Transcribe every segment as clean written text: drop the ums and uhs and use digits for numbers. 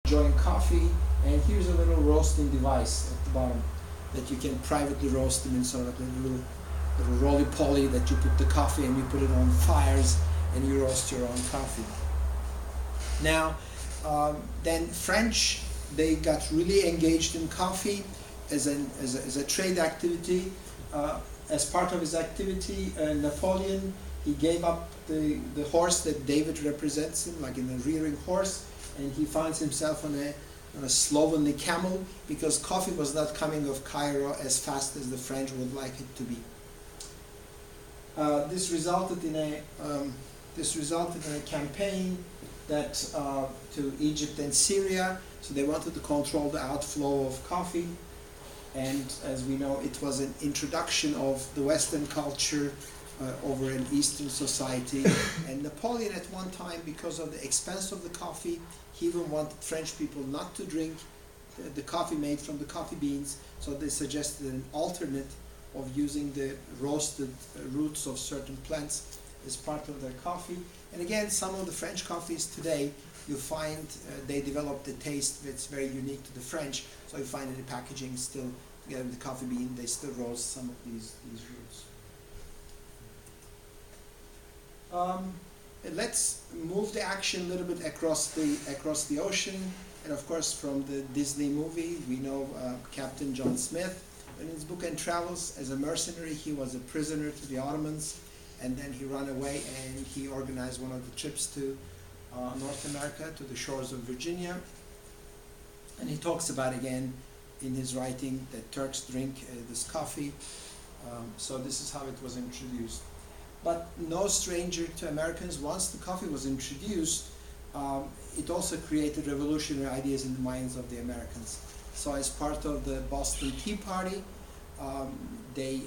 enjoying coffee, and here's a little roasting device at the bottom that you can privately roast them in sort of a little roly-poly that you put the coffee and you put it on fires and you roast your own coffee. Now, then French, they got really engaged in coffee as a trade activity. As part of his activity, Napoleon, he gave up the horse that David represents him, like in a rearing horse, and he finds himself on a slovenly camel because coffee was not coming of Cairo as fast as the French would like it to be. This resulted in a campaign that to Egypt and Syria. So they wanted to control the outflow of coffee, and as we know, it was an introduction of the Western culture over an Eastern society. And Napoleon at one time, because of the expense of the coffee, he even wanted French people not to drink the coffee made from the coffee beans, so they suggested an alternate of using the roasted roots of certain plants as part of their coffee. And again, some of the French coffees today, you find they developed a taste that's very unique to the French, so you find in the packaging still, the coffee bean, they still roast some of these roots. Let's move the action a little bit across the ocean, and of course from the Disney movie, we know Captain John Smith. In his book and travels, as a mercenary, he was a prisoner to the Ottomans, and then he ran away and he organized one of the trips to North America, to the shores of Virginia. And he talks about, again, in his writing, that Turks drink this coffee. So this is how it was introduced. But no stranger to Americans, once the coffee was introduced, it also created revolutionary ideas in the minds of the Americans. So as part of the Boston Tea Party, they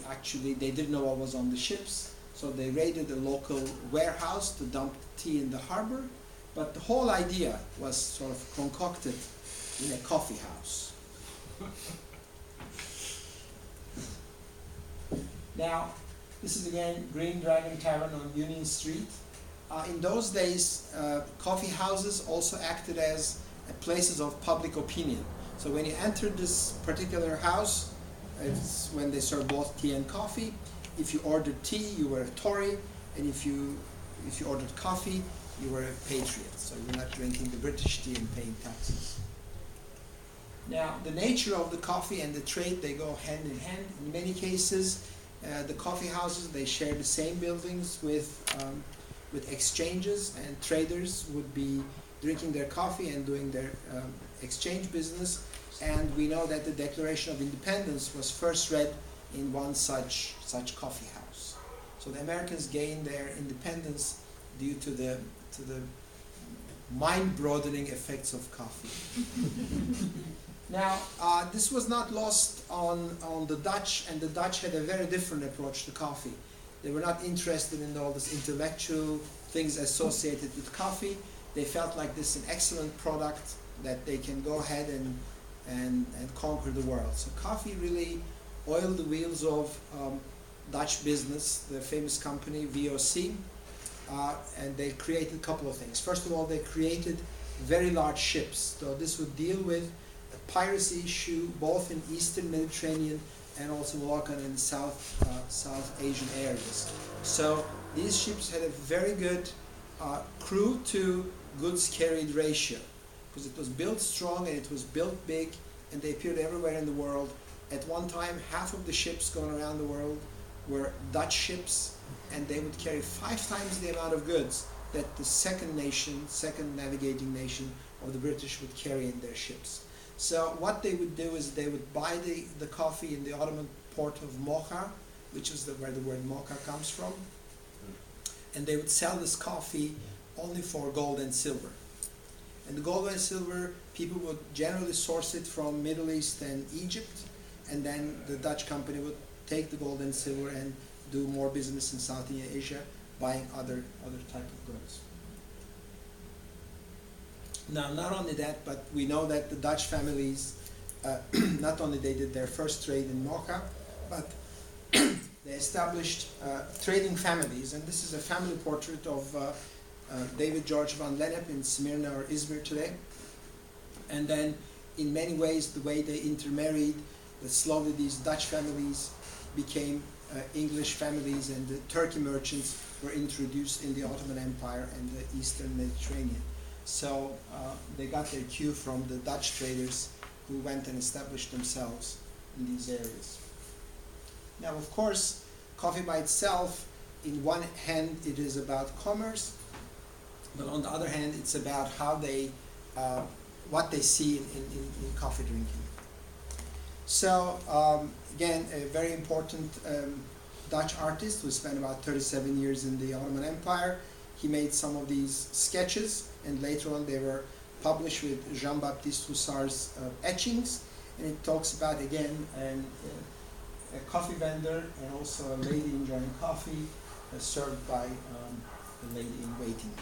didn't know what was on the ships, so they raided a local warehouse to dump tea in the harbor, but the whole idea was sort of concocted in a coffee house. Now, this is again Green Dragon Tavern on Union Street. In those days, coffee houses also acted as places of public opinion. So when you entered this particular house, it's when they served both tea and coffee. If you ordered tea, you were a Tory, and if you ordered coffee, you were a patriot. So you were not drinking the British tea and paying taxes. Now, the nature of the coffee and the trade, they go hand in hand. In many cases, the coffee houses, they share the same buildings with exchanges, and traders would be drinking their coffee and doing their exchange business. And we know that the Declaration of Independence was first read in one such coffee house. So the Americans gained their independence due to the mind-broadening effects of coffee. Now, this was not lost on the Dutch, and the Dutch had a very different approach to coffee. They were not interested in all this intellectual things associated with coffee. They felt like this is an excellent product that they can go ahead and conquer the world. So coffee really oiled the wheels of Dutch business, the famous company VOC, and they created a couple of things. First of all, they created very large ships. So this would deal with a piracy issue both in Eastern Mediterranean and also Moroccan and South Asian areas. So these ships had a very good crew to goods carried ratio, because it was built strong and it was built big, and they appeared everywhere in the world. At one time, half of the ships going around the world were Dutch ships, and they would carry 5 times the amount of goods that the second navigating nation of the British would carry in their ships. So what they would do is they would buy the coffee in the Ottoman port of Mocha, which is where the word Mocha comes from, and they would sell this coffee only for gold and silver. And the gold and silver, people would generally source it from Middle East and Egypt, and then the Dutch company would take the gold and silver and do more business in Southeast Asia, buying other type of goods. Now, not only that, but we know that the Dutch families, not only they did their first trade in Mocha, but they established trading families, and this is a family portrait of David George van Lennep in Smyrna or Izmir today. And then in many ways, the way they intermarried, that slowly these Dutch families became English families, and the Turkey merchants were introduced in the Ottoman Empire and the Eastern Mediterranean. So they got their cue from the Dutch traders who went and established themselves in these areas. Now, of course, coffee by itself, in one hand, it is about commerce, but on the other hand, it's about how they, what they see in coffee drinking. So, again, a very important Dutch artist who spent about 37 years in the Ottoman Empire. He made some of these sketches, and later on they were published with Jean-Baptiste Houssard's etchings, and it talks about, again, a coffee vendor and also a lady enjoying coffee served by the lady in waiting.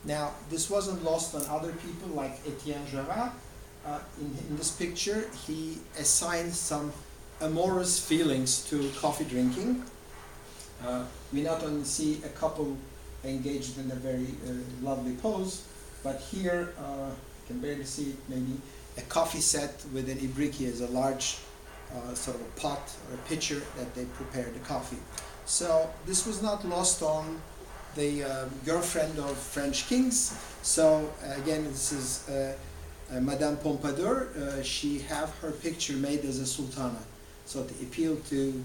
Now, this wasn't lost on other people like Etienne Gerard. In this picture, he assigned some amorous feelings to coffee drinking. We not only see a couple engaged in a very lovely pose, but here, you can barely see it, maybe a coffee set with an ibriki as a large sort of a pot or a pitcher that they prepare the coffee. So this was not lost on the girlfriend of French kings. So again, this is Madame Pompadour. She have her picture made as a sultana, so to appeal to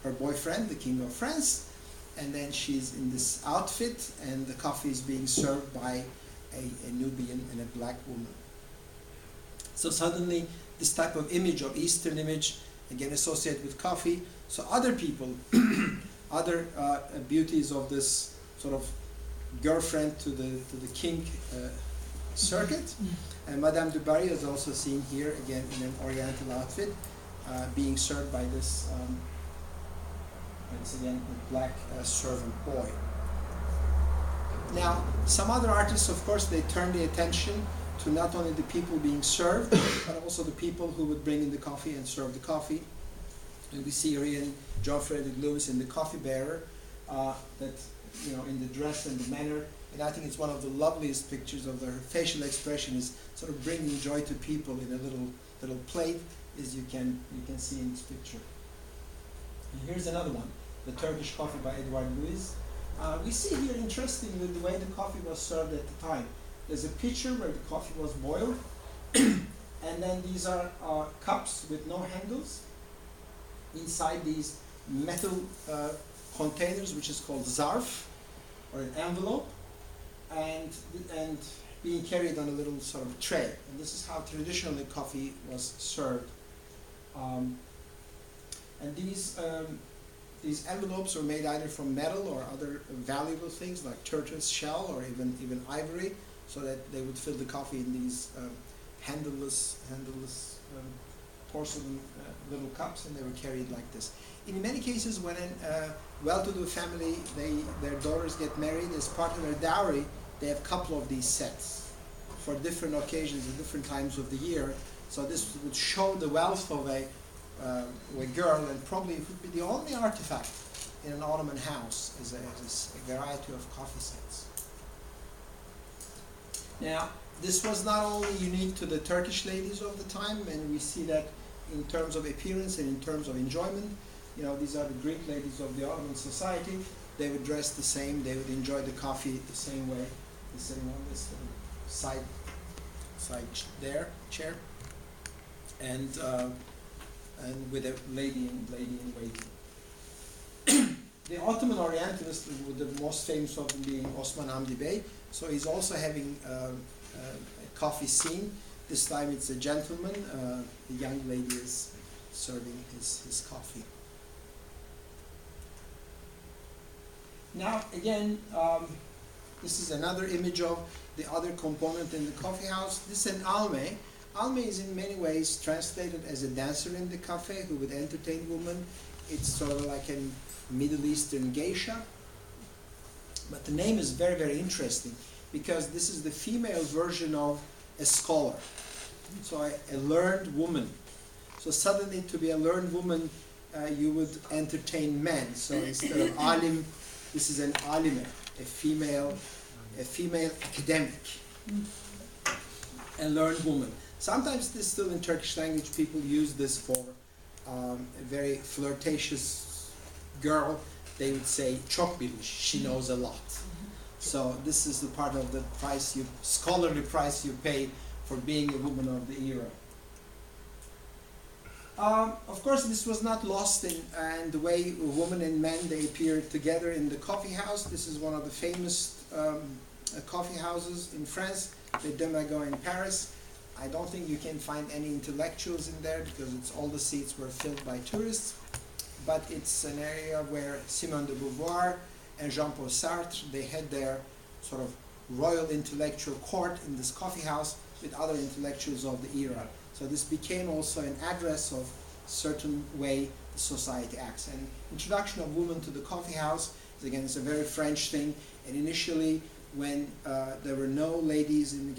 her boyfriend, the King of France, and then she's in this outfit, and the coffee is being served by a Nubian and a black woman. So suddenly, this type of image, of Eastern image, again associated with coffee. So other people, other beauties of this sort of girlfriend to the king circuit. And Madame du Barry is also seen here, again in an oriental outfit, being served by this, once again, a black servant boy. Now, some other artists, of course, they turn the attention to not only the people being served, but also the people who would bring in the coffee and serve the coffee. And we see here in John Frederick Lewis in The Coffee Bearer, that, you know, in the dress and the manner, and I think it's one of the loveliest pictures of their facial expression is sort of bringing joy to people in a little plate, as you can see in this picture. And here's another one, The Turkish Coffee by Edward Louis. We see here, interestingly, the way the coffee was served at the time. There's a pitcher where the coffee was boiled, and then these are cups with no handles. Inside these metal containers, which is called zarf, or an envelope, and being carried on a little sort of tray. And this is how traditionally coffee was served. And these envelopes are made either from metal or other valuable things like turtle's shell or even ivory, so that they would fill the coffee in these handleless porcelain little cups, and they were carried like this. In many cases, when a well-to-do family, their daughters get married, as part of their dowry, they have a couple of these sets for different occasions at different times of the year. So this would show the wealth of a girl, and probably it would be the only artifact in an Ottoman house as a variety of coffee sets. Now, this was not only unique to the Turkish ladies of the time, and we see that in terms of appearance and in terms of enjoyment. You know, these are the Greek ladies of the Ottoman society. They would dress the same, they would enjoy the coffee the same way. They're sitting on this little side chair, and with a lady in waiting. The Ottoman Orientalist, with the most famous of them being Osman Hamdi Bey, so he's also having a coffee scene. This time it's a gentleman, the young lady is serving his coffee. Now again, this is another image of the other component in the coffee house. This is an alme. Alme is in many ways translated as a dancer in the cafe who would entertain women. It's sort of like a Middle Eastern geisha. But the name is very, very interesting because this is the female version of a scholar. So a learned woman. So suddenly to be a learned woman, you would entertain men. So instead of alim, this is an alime, a female academic. and learned woman. Sometimes this still in Turkish language people use this for a very flirtatious girl. They would say çok bilmiş, she knows a lot. So this is the part of the price scholarly price you pay for being a woman of the era. Of course, this was not lost in the way women and men they appeared together in the coffee house. This is one of the famous coffee houses in France, the Demago in Paris. I don't think you can find any intellectuals in there because all the seats were filled by tourists. But it's an area where Simone de Beauvoir and Jean-Paul Sartre, they had their sort of royal intellectual court in this coffee house with other intellectuals of the era. So this became also an address of certain way the society acts. And introduction of women to the coffee house is again it's a very French thing. And initially, when there were no ladies in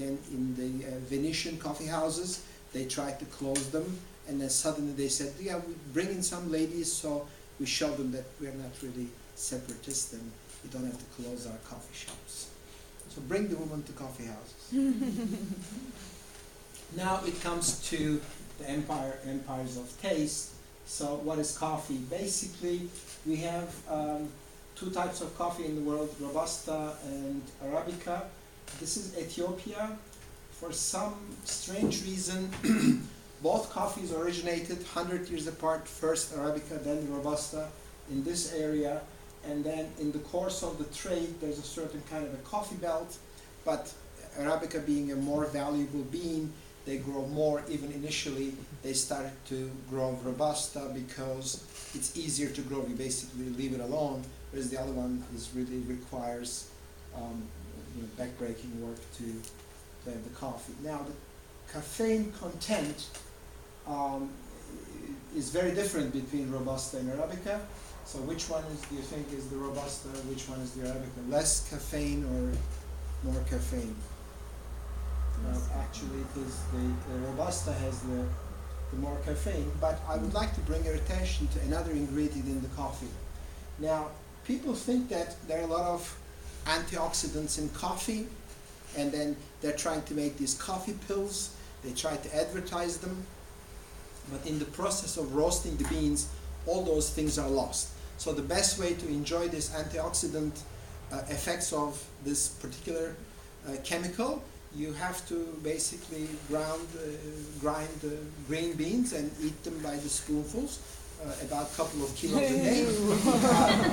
the Venetian coffee houses, they tried to close them. And then suddenly they said, "Yeah, we bring in some ladies, so we show them that we are not really separatists and we don't have to close our coffee shops." So bring the women to coffee houses. Now it comes to the empires of taste. So what is coffee? Basically, we have two types of coffee in the world, Robusta and Arabica. This is Ethiopia. For some strange reason, both coffees originated 100 years apart, first Arabica, then Robusta in this area. And then in the course of the trade, there's a certain kind of a coffee belt, but Arabica being a more valuable bean, they grow more. Even initially, they started to grow Robusta because it's easier to grow. You basically leave it alone, whereas the other one really requires backbreaking work to have the coffee. Now, the caffeine content is very different between Robusta and Arabica. So which one do you think is the Robusta, which one is the Arabica? Less caffeine or more caffeine? Actually, it is the Robusta has the more caffeine, but I would like to bring your attention to another ingredient in the coffee. Now, people think that there are a lot of antioxidants in coffee, and then they're trying to make these coffee pills. They try to advertise them, but in the process of roasting the beans, all those things are lost. So the best way to enjoy this antioxidant effects of this particular chemical, you have to basically grind green beans and eat them by the spoonfuls, about a couple of kilos a day.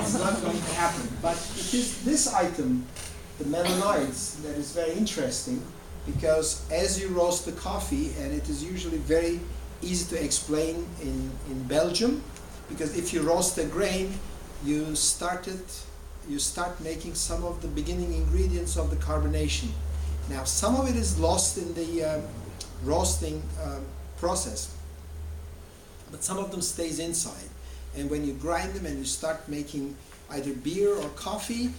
It's not going to happen. But it is this item, the melanoids, that is very interesting, because as you roast the coffee, and it is usually very easy to explain in Belgium, because if you roast a grain, you start making some of the beginning ingredients of the carbonation. Now, some of it is lost in the roasting process, but some of them stays inside. And when you grind them and you start making either beer or coffee,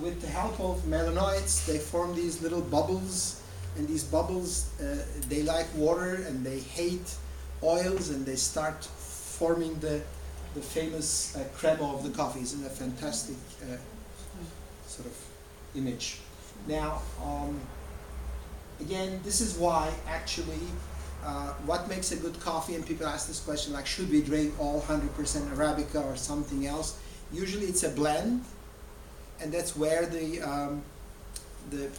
with the help of melanoids, they form these little bubbles, and these bubbles, they like water and they hate oils, and they start forming the famous crema of the coffee. Isn't a fantastic sort of image? Now, again, this is why actually what makes a good coffee, and people ask this question like, should we drink all 100% Arabica or something else? Usually it's a blend, and that's where the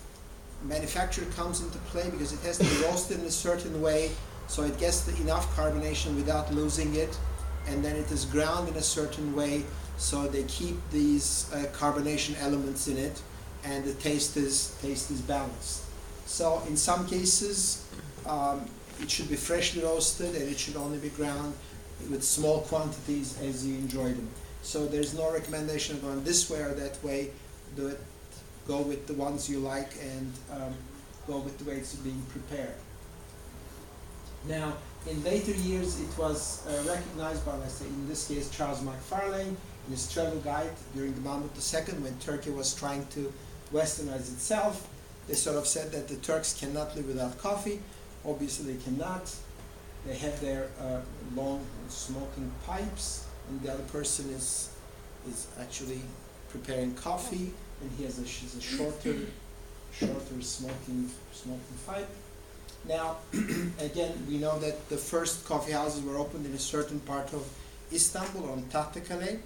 manufacturer comes into play, because it has to be roasted in a certain way so it gets enough carbonation without losing it, and then it is ground in a certain way so they keep these carbonation elements in it, and the taste is balanced. So in some cases it should be freshly roasted, and it should only be ground with small quantities as you enjoy them. So there's no recommendation of going this way or that way. Go with the ones you like, and go with the way it's being prepared. Now, in later years, it was recognized by, let's say, in this case, Charles Macfarlane, in his travel guide during the Mahmud II, when Turkey was trying to westernize itself. They sort of said that the Turks cannot live without coffee. Obviously, they cannot. They have their long smoking pipes, and the other person is actually preparing coffee, and she's a shorter smoking pipe. Now, again, we know that the first coffee houses were opened in a certain part of Istanbul on Tahtakale,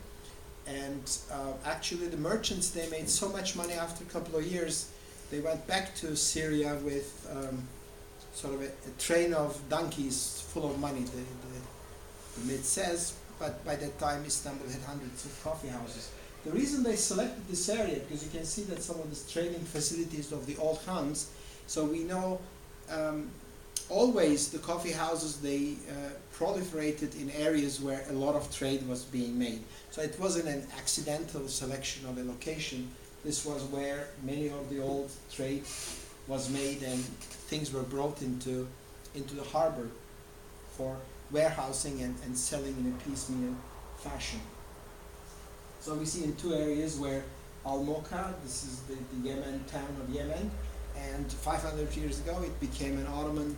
and actually the merchants, they made so much money after a couple of years, they went back to Syria with sort of a train of donkeys full of money, the myth says, but by that time Istanbul had hundreds of coffee houses. The reason they selected this area, because you can see that some of the trading facilities of the old Khans, so we know always the coffee houses, they proliferated in areas where a lot of trade was being made. So it wasn't an accidental selection of a location. This was where many of the old trade was made and things were brought into the harbor for warehousing and selling in a piecemeal fashion. So we see in two areas where Al-Moka, this is the Yemen town of Yemen, and 500 years ago it became an Ottoman